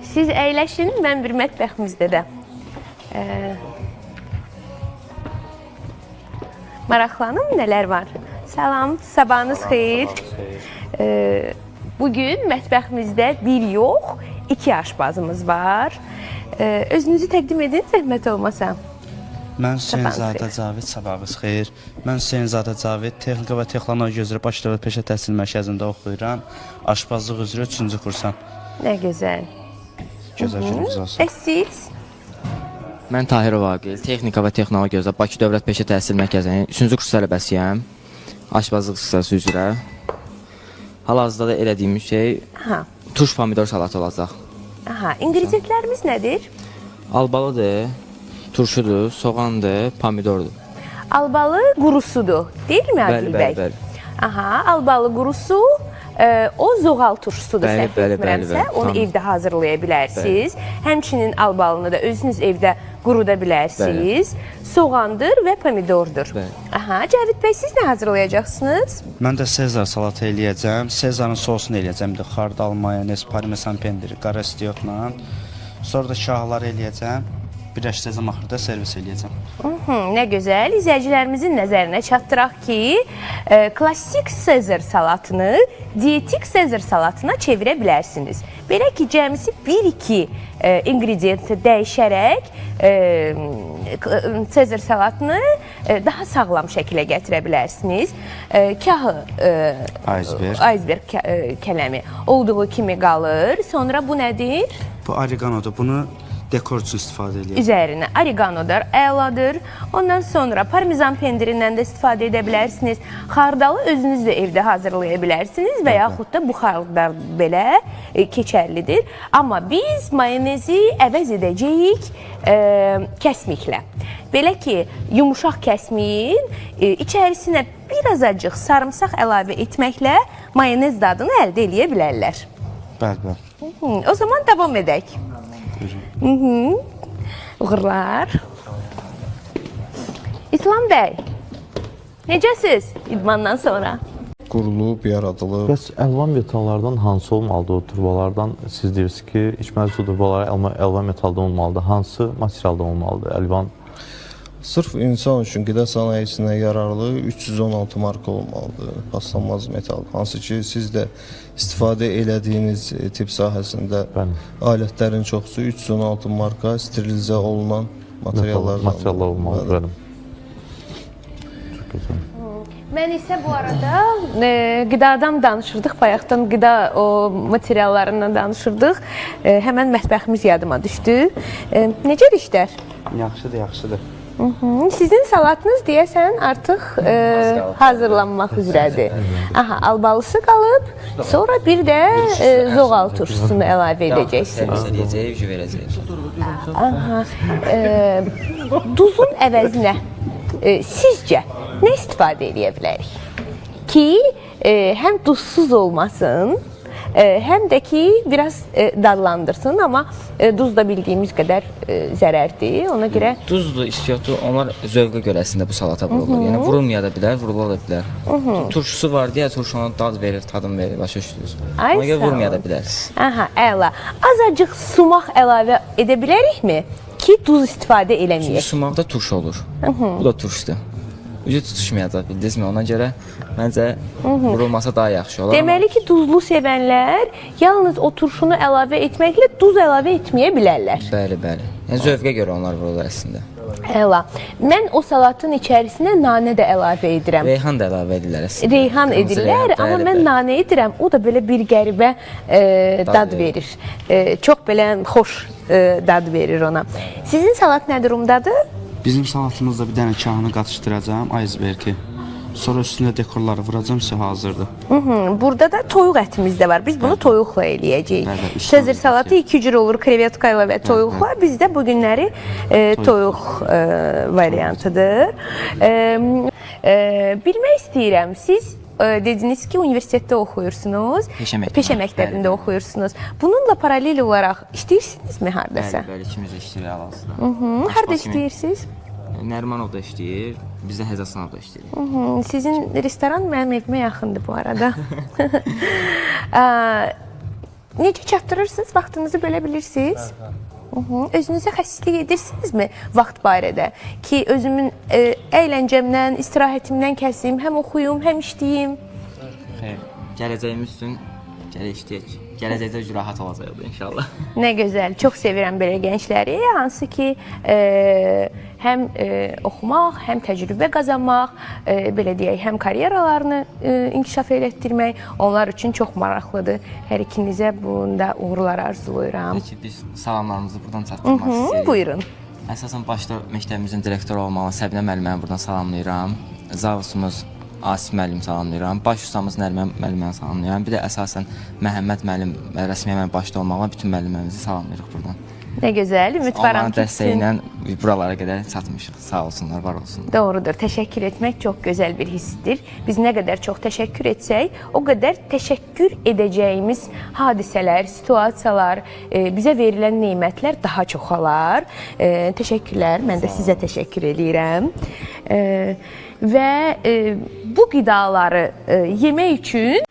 Siz əyləşin, mən bir mətbəximizdə də maraqlanım, nələr var. Salam, sabahınız xeyir. Bugün mətbəximizdə bir yox, 2 aşbazımız var. Özünüzü təqdim edin, zəhmət olmasa. Mən Hüseynzadə Cavid, sabahınız xeyir. Mən Hüseynzadə Cavid, Texnika və Texnologiya üzrə Bakı Dövlət Peşə Təhsil Mərkəzində oxuyuram. Aşbazlıq üzrə 3-cü kursam. Nə gözəl. Gözəl gününüz olsun. Siz? Mən Tahir Vaqil, Texnika və Texnologiya üzrə Bakı Dövlət Peşə Təhsil Mərkəzinin 3-cü kurs tələbəsiyəm. Aşbazlıq ixtisası üzrə. Hal-hazırda da elədiyimiz şey turş pomidor salatı olacaq. İnqridiyentlərimiz nədir? Albalıdır, turşudur, soğandır, pomidordur. Albalı qurusudur, deyilmi Adil bəy? Bəli. Albalı qurusu, o zoğal turşusudur, səhv etmirəmsə, onu evdə hazırlaya bilərsiniz. Həmçinin albalını da özünüz evdə quruda bilərsiniz. Soğandır və pomidordur. Cəvid bəy, siz nə hazırlayacaqsınız? Mən də Sezar salatı eləyəcəm. Sezarın sosunu eləyəcəm. Xardal, mayonez, parmesan pendiri, qara istiyotla. Sonra da şahları eləyəcəm. Birləşdirəcəm, axırda servis eləyəcəm. Nə gözəl. İzləyicilərimizin nəzərinə çatdıraq ki, klassik Sezar salatını dietik Sezar salatına çevirə bilərsiniz. Belə ki, cəmisi 1-2 ingrediyenti dəyişərək Sezar salatını daha sağlam şəkilə gətirə bilərsiniz. Kahı iceberg kələmi olduğu kimi qalır. Sonra bu nədir? Bu oreganodur. Bunu dekor üçün istifadə edirəm. Üzərinə oreganodur, əladır. Ondan sonra parmezan pendirindən də istifadə edə bilərsiniz. Xardalı özünüz də evdə hazırlaya bilərsiniz və yaxud da bu xardal belə keçərlidir. Amma biz mayonezi əvəz edəcəyik kəsmiklə. Belə ki, yumuşaq kəsmiyin içərisinə bir azacıq sarımsaq əlavə etməklə mayonez dadını əldə edə bilərlər. Bəli. O zaman davam edək. Uğurlar. İslam bəy, necəsiz idmandan sonra? Qurulub, yaradılıb. Bəs əlvan metallardan hansı olmalıdır o turbalardan? Siz deyirsiniz ki, içməli su turbaları əlvan metaldan olmalıdır. Hansı materialdan olmalıdır əlvan? Sırf insan üçün qida sənayesinə yararlı 316 marka olmalıdır, paslanmaz metal. Hansı ki, siz də istifadə elədiyiniz tibb sahəsində alətlərin çoxsu 316 marka sterilizə olunan materiallar olmalıdır. Çox gözəl. Mən isə bu arada qidadan danışırdıq, bayaqdan qida materiallarından danışırdıq. Həmən mətbəximiz yadıma düşdü. Necədir işlər? Yaxşıdır. Sizin salatınız deyəsən artıq hazırlanmaq üzrədir. Albalısı qalıb, sonra bir də zoğal turşusunu əlavə edəcəksiniz. Duzun əvəzinə sizcə nə istifadə edə bilərik? Ki, həm duzsuz olmasın, həm də ki, biraz dadlandırsın, amma duz da bildiyimiz qədər zərərdir. Ona görə... Duzdur, istiyotdur, onlar zövqə görəsində bu salata vurulur. Yəni, vurulmaya da bilər, vurula da bilər. Turşusu var deyə, turşu ona dad verir, tadım verir, başa düşdünüz. Ona görə vurmaya da bilər. Əla. Azacıq sumaq əlavə edə bilərikmi ki, duz istifadə eləməyək? Sumaqda turşu olur. Bu da turşudur. Ucu tutuşmayacaq, bildinizmi? Ona görə məncə vurulmasa daha yaxşı olar. Deməli ki, duzlu sevənlər yalnız o turşunu əlavə etməklə duz əlavə etməyə bilərlər. Bəli. Yəni, zövqə görə onlar vurulur əslində. Əla. Mən o salatın içərisinə nanə də əlavə edirəm. Reyhan da əlavə edirlər əslində. Reyhan edirlər, amma mən nanə edirəm. O da belə bir qəribə dad verir. Çox belə xoş dad verir ona. Sizin salat nə durumdadır? Bizim salatımızda bir dənə kahını qatışdıracağım, icebergi. Sonra üstünə dekorları vuracağım, hazırdır. Burada da toyuq ətimiz də var. Biz bunu toyuqla eləyəcəyik. Sezar salatı 2 cür olur, krevetka ilə və toyuqla. Bizdə bu günləri toyuq variantıdır. Bilmək istəyirəm, siz dediniz ki, universitetdə oxuyursunuz, peşə məktəbində oxuyursunuz. Bununla paralel olaraq işləyirsinizmi haradasa? Bəli, ikimiz də işləyirik hal-hazırda. Harada işləyirsiniz? Nərimanov da işləyir, biz də Həzəsanov da işləyirik. Sizin restoran mənim evimə yaxındır bu arada. necə çatdırırsınız? Vaxtınızı bölə bilirsiniz? Özünüzə xəsislik edirsinizmi vaxt barədə? Ki, özümün əyləncəmdən, istirahətimdən kəsim, həm oxuyum, həm işləyim. Xeyr, gələcəyimiz üçün gələ işləyək. Gələcəkdə rahat olacaqdır inşallah. Nə gözəl, çox sevirəm belə gəncləri, hansı ki, həm oxumaq, həm təcrübə qazanmaq, belə deyək, həm karyeralarını inkişaf elətdirmək onlar üçün çox maraqlıdır. Hər ikinizə bunda uğurlar arzulayıram. Peki, biz salamlarımızı buradan çatdırmaq istəyirik. Buyurun. Əsasən başda məktəbimizin direktoru olmalı Səbinə müəlliməni buradan salamlayıram. Zavusumuz Asif müəllim salamlayıram. Baş ustamız Nəriman müəlliməni salamlayıram. Bir də əsasən Məhəmməd müəllim və Rəsmi müəllim başda olmaqla bütün müəllimlərimizi salamlayırıq buradan. Nə gözəl, ümid varam Onların ki, dəstəyi ilə buralara qədər çatmışıq. Sağ olsunlar, var olsunlar. doğrudur. Təşəkkür etmək çox gözəl bir hissdir. Biz nə qədər çox təşəkkür etsək, o qədər təşəkkür edəcəyimiz hadisələr, situasiyalar, bizə verilən nemətlər daha çoxalar. Təşəkkürlər. Mən də sizə təşəkkür edirəm. Və bu qidaları yemək üçün